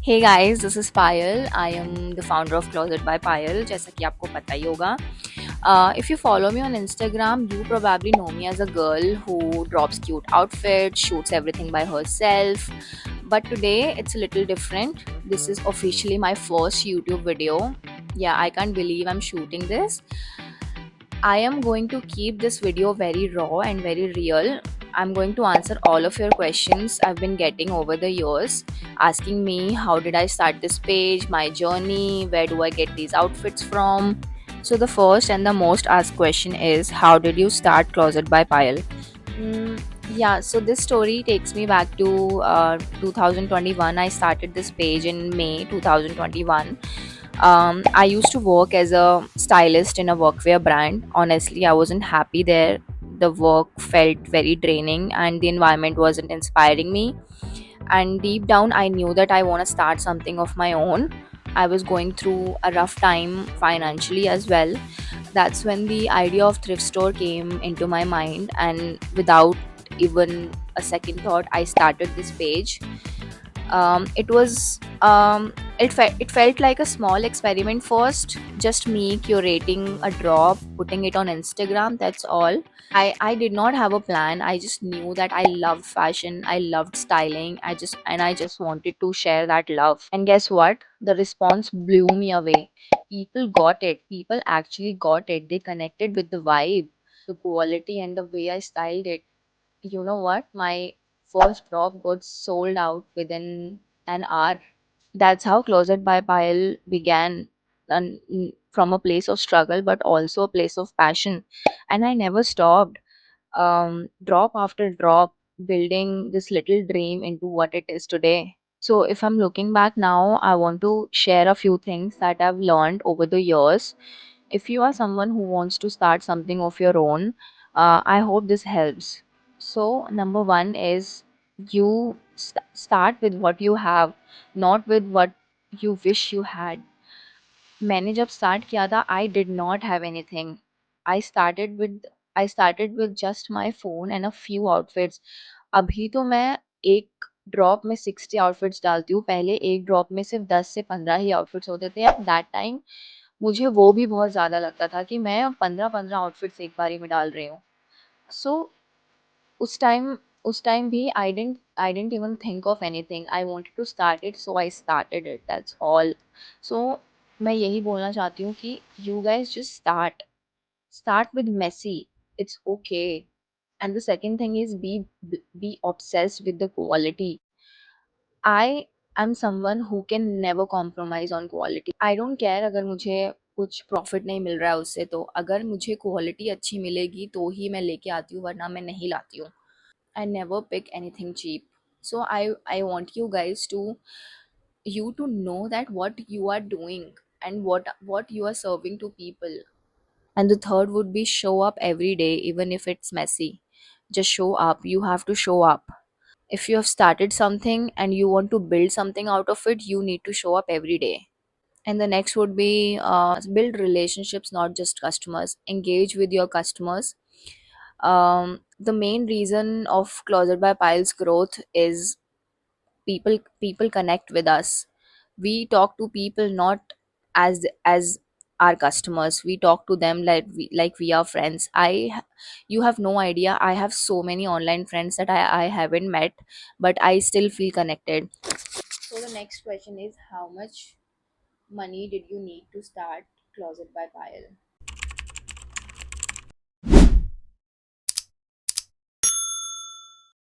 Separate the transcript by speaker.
Speaker 1: Hey guys, this is Payal. I am the founder of Closet by Payal. जैसा कि आपको पता ही होगा. If you follow me on Instagram, you probably know me as a girl who drops cute outfits, shoots everything by herself. But today it's a little different. This is officially my first YouTube video. Yeah, I can't believe I'm shooting this. I am going to keep this video very raw and very real. I'm going to answer all of your questions I've been getting over the years, asking me how did I start this page, my journey, where do I get these outfits from. So, the first and the most asked question is, how did you start Closet by Payal? Yeah, so this story takes me back to 2021. I started this page in May 2021. I used to work as a stylist in a workwear brand. Honestly, I wasn't happy there. The work felt very draining and the environment wasn't inspiring me. And deep down, I knew that I want to start something of my own. I was going through a rough time financially as well. That's when the idea of thrift store came into my mind, and without even a second thought, I started this page. It felt like a small experiment first, just me curating a drop, putting it on Instagram. That's all. I did not have a plan. I just knew that I loved fashion, I loved styling. I just wanted to share that love. And guess what? The response blew me away. People got it. People actually got it. They connected with the vibe, the quality, and the way I styled it. You know what? My first drop got sold out within an hour. That's how Closet by Pile began, and from a place of struggle, but also a place of passion. And I never stopped, drop after drop, building this little dream into what it is today. So, if I'm looking back now, I want to share a few things that I've learned over the years. If you are someone who wants to start something of your own, I hope this helps. So, number one is you start with what you have, not with what you wish you had. मैंने जब start किया था I did not have anything. I started with I started with just my phone and a few outfits. अभी तो मैं एक drop में 60 outfits डालती हूँ. पहले एक ड्रॉप में सिर्फ 10 से 15 ही आउटफिट्स होते थे. एट दैट टाइम मुझे वो भी बहुत ज़्यादा लगता था कि मैं 15-15 आउटफिट्स एक बारी में डाल रही हूँ. सो उस टाइम उस टाइम भी I didn't even think of anything. I wanted to start it, so I started it. That's all. So मैं यही बोलना चाहती हूँ कि you guys just start with messy. It's okay. And the second thing is be obsessed with the quality. I am someone who can never compromise on quality. I don't care अगर मुझे कुछ profit नहीं मिल रहा है उससे. तो अगर मुझे क्वालिटी अच्छी मिलेगी तो ही मैं लेके आती हूँ, वरना मैं नहीं लाती हूँ. I never pick anything cheap. So I want you to know that what you are doing and what you are serving to people. And the third would be show up every day, even if it's messy. Just show up. You have to show up. If you have started something and you want to build something out of it, you need to show up every day. And the next would be build relationships, not just customers. Engage with your customers. The main reason of Closet by Piles growth is people connect with us. We talk to people not as our customers. We talk to them like we are friends. You have no idea, I have so many online friends that I haven't met, but I still feel connected. So the next question is, how much money did you need to start Closet by Pile?